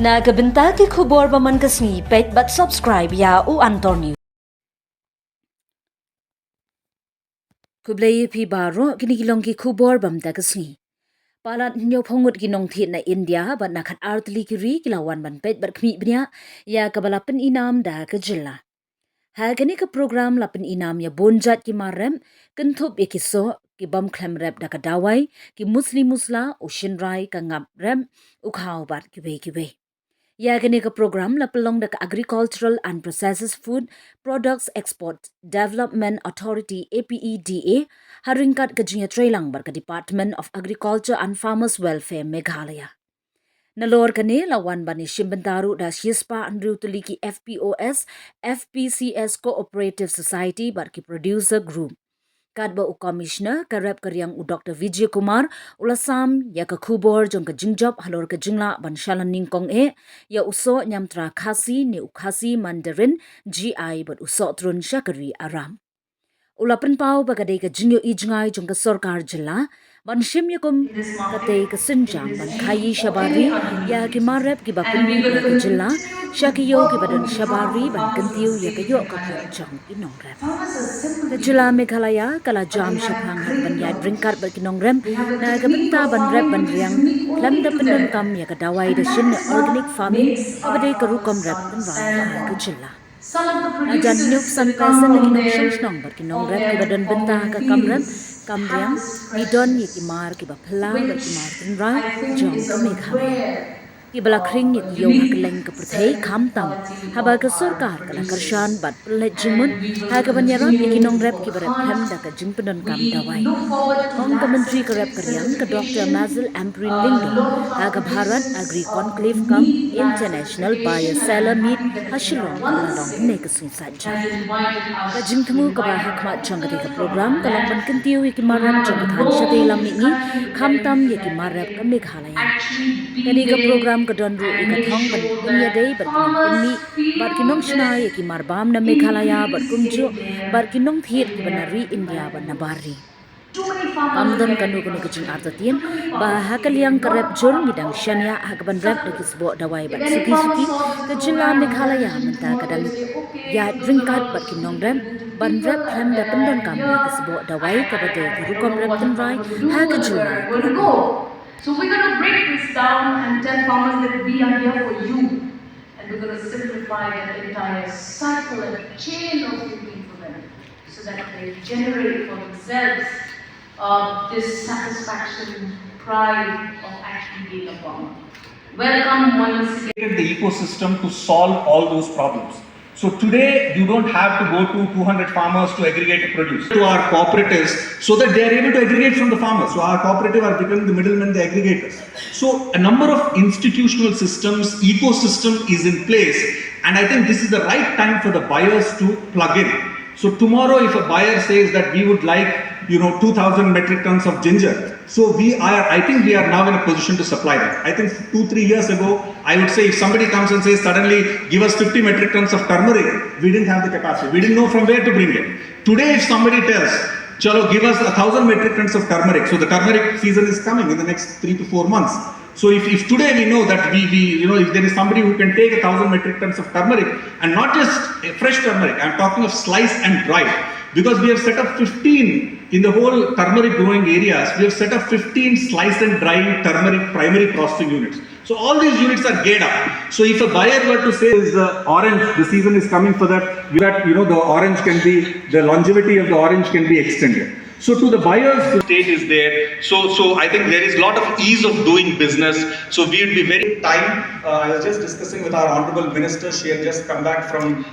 Na kabenta ki khubor ba man kasni pet but subscribe ya u antor news. Kublai pi baro kini kilong ki khubor bam ta kasni. Palat nyo phongut ki nong thit na India but na khat artli ki ri kilawan ban pet but khmi bnya ya kabalapan inam da ka jilla. Ha kani ka program lapan inam ya bonjat ki marem kentup ya kiso ki bam khlem rep da ka dawai ki musla ocean rai ka ngap rem ukhaw bat ki be. Yagani ka program la pelong da Agricultural and Processed Food Products Export Development Authority APEDA haringkat ka jinya trailang bar ka Department of Agriculture and Farmers Welfare Meghalaya. Nalor kani lawan bani shimbantaru da shispa andru tuliki FPOS FPCS Cooperative Society bar ki producer group. Kadba u commissioner karep karyang u Dr. Vijay Kumar ulasam ya ka khubor jong ka jingjop halor ka jingla ban shalan ningkong ya uso nyamtra khasi ni ukhasi mandarin GI but uso trun shakari aram. Ulapan pau bagadai ka jingyo ijngai jong ka sorkar jila ban shim yakum katay ka sinjang ban khayi shabari ya ki marep ki bapundu ya ka jila shakiyo ki badan shabari ban kentiu ya ka yo ka pok jong ki nongrep. Ka jila Meghalaya kala jam shaphang hak ban ya drinkat bat ki nongrem na ka benta ban rep ban riang khlem da pyndonkam ya ka dawai da shin organic farming ka badai ka rukom rep tan rai ka jila. Jan nyuk san pesen lagi nong shang shnong bar ki nong rep ki badan benta ka kamriang ni don ye ki mar ki bapla bar ki mar tin rai jong ka Meghalaya ki bala kring ye ki yo hak leng ka prthei khamtam haba ka sorkar kala kyrshan bat pynleit jingmut ha ka banyarap ye ki nong rep ki barat khlem da ka jing pyndonkam dawai ong ka menteri ka rep karyang ka Dr. Mazil Amprin Lingdo ha ka Bharat Agri Conclave kam International Buyer Seller Meet Hashilong ka balalong ne ka sunsat jang ka jingthamu ka ba hakmat jong ka program ka long ban kentiu ye ki marap jong ka than shate lam ni khamtam ye ki marap ka Meghalaya kani ka program ka donru ika thong ban pinya dei bar kinong pinmi bar kinong shna ye ki marbam na Meghalaya bar kumju bar kinong thiet ki banari India ban na bari kamdon kanu kanu kajing artatien ba hakaliang karep jur ngidang shania hakaban rep da kisbo dawai bat suki ka jilla Meghalaya menta kadang ya drinkat bat kinong rem ban rep khlem da pyndonkam ya kisbo dawai ka bade ka rukom rep tin rai ha ka jilla where to go. So we're going to break this down and tell farmers that we are here for you. And we're going to simplify that entire cycle and chain of thinking for them so that they generate for themselves this satisfaction, pride of actually being a farmer. Welcome once again. The ecosystem to solve all those problems. So today, you don't have to go to 200 farmers to aggregate a produce. To our cooperatives, so that they are able to aggregate from the farmers. So our cooperative are becoming the middlemen, the aggregators. So a number of institutional systems, ecosystem is in place. And I think this is the right time for the buyers to plug in. So tomorrow, if a buyer says that we would like, 2,000 metric tons of ginger. So I think we are now in a position to supply that. I think 2-3 years ago, I would say if somebody comes and says suddenly give us 50 metric tons of turmeric, we didn't have the capacity. We didn't know from where to bring it. Today, if somebody tells, chalo, give us 1,000 metric tons of turmeric. So the turmeric season is coming in the next 3 to 4 months. So if today we know that if there is somebody who can take 1,000 metric tons of turmeric and not just fresh turmeric, I'm talking of sliced and dried. Because we have set up 15 in the whole turmeric growing areas, we have set up 15 sliced and dried turmeric primary processing units. So all these units are geared up. So if a buyer were to say is orange, the season is coming for that, the orange can be, the longevity of the orange can be extended. So to the buyers, the state is there. So I think there is a lot of ease of doing business. So we would be very time. I was just discussing with our honorable minister. She had just come back from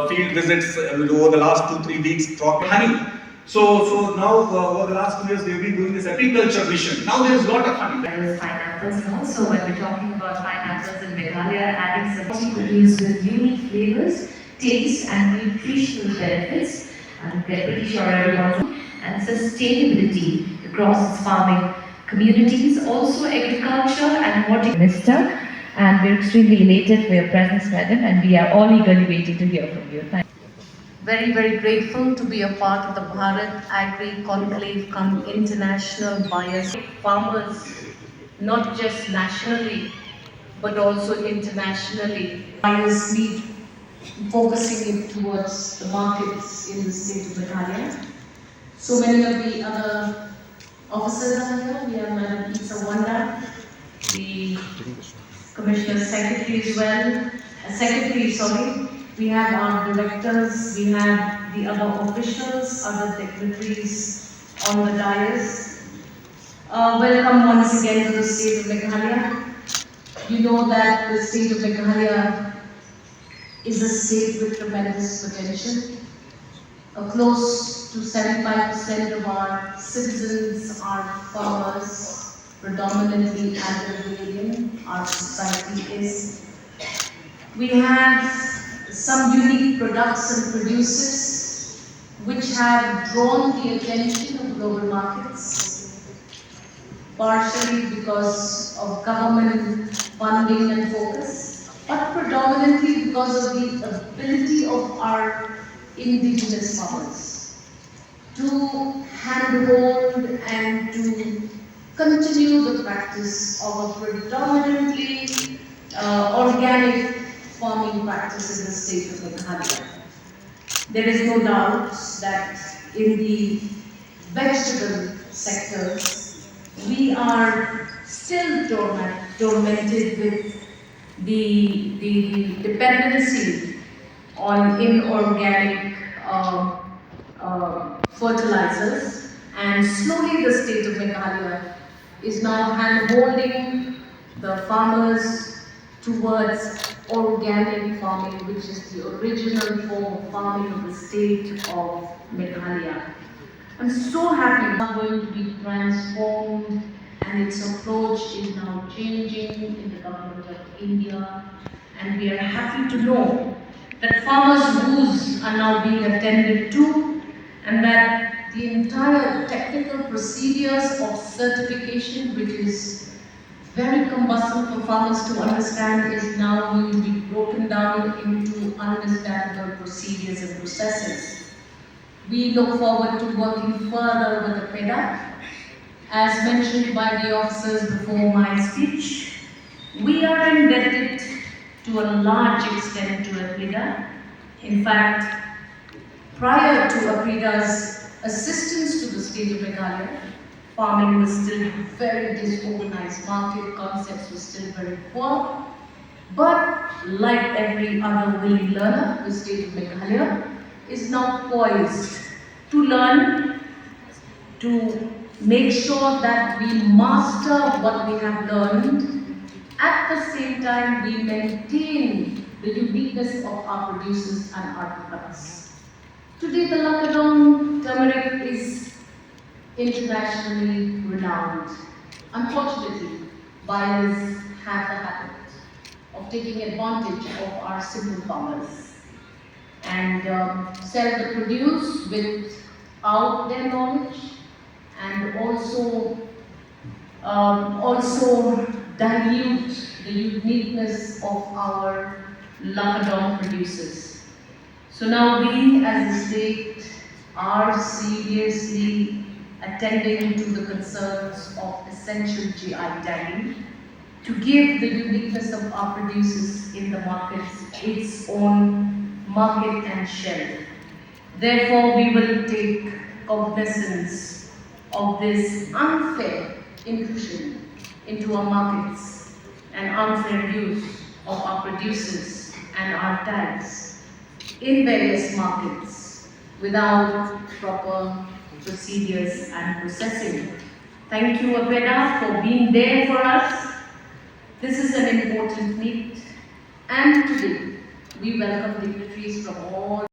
field visits over the last 2-3 weeks. Talking honey. So now over the last 2 years we've been doing this agriculture mission. Now there is a lot of honey. There is pineapples also. When we're talking about pineapples in Meghalaya, adding some produced with unique flavors, taste, and nutritional benefits. I'm pretty sure everyone. And sustainability across its farming communities, also agriculture and horticulture. Minister, and we're extremely elated for your presence, madam, and we are all eagerly waiting to hear from you. Thank you. Very, very grateful to be a part of the Bharat Agri Conclave come International Buyers. Farmers, not just nationally, but also internationally. Buyers need focusing it towards the markets in the state of Meghalaya. So many of the other officers are here. We have Madam Isa Wanda, the Commissioner Secretary as well. Secretary, sorry. We have our directors, we have the other officials, other dignitaries on the dais. Welcome once again to the state of Meghalaya. You know that the state of Meghalaya is a state with tremendous potential. Close to 75% of our citizens are farmers, predominantly agrarian. Our society is. We have some unique products and produces which have drawn the attention of global markets, partially because of government funding and focus, but predominantly because of the ability of our indigenous farmers to handhold and to continue the practice of a predominantly organic farming practice in the state of Meghalaya. There is no doubt that in the vegetable sectors, we are still tormented with the dependency on inorganic fertilizers, and slowly the state of Meghalaya is now hand-holding the farmers towards organic farming, which is the original form of farming of the state of Meghalaya. I'm so happy it's going to be transformed and its approach is now changing in the government of India, and we are happy to know that farmers' woes are now being attended to, and that the entire technical procedures of certification, which is very cumbersome for farmers to understand, is now going to be broken down into understandable procedures and processes. We look forward to working further with the PEDA. As mentioned by the officers before my speech, we are indebted to a large extent to APIDA. In fact, prior to APIDA's assistance to the state of Meghalaya, farming was still very disorganized, market concepts were still very poor. But like every other willing learner, the state of Meghalaya is now poised to learn, to make sure that we master what we have learned. At the same time, we maintain the uniqueness of our producers and our products. Today, the Lakadong turmeric is internationally renowned. Unfortunately, buyers have the habit of taking advantage of our simple farmers and sell the produce without their knowledge, and also dilute the uniqueness of our Lakadong producers. So now we as a state are seriously attending to the concerns of essential GI tagging to give the uniqueness of our producers in the markets its own market and shelf. Therefore, we will take cognizance of this unfair intrusion into our markets and unfair use of our producers and our tags in various markets without proper procedures and processing. Thank you, APEDA, for being there for us. This is an important meet, and today we welcome dignitaries from all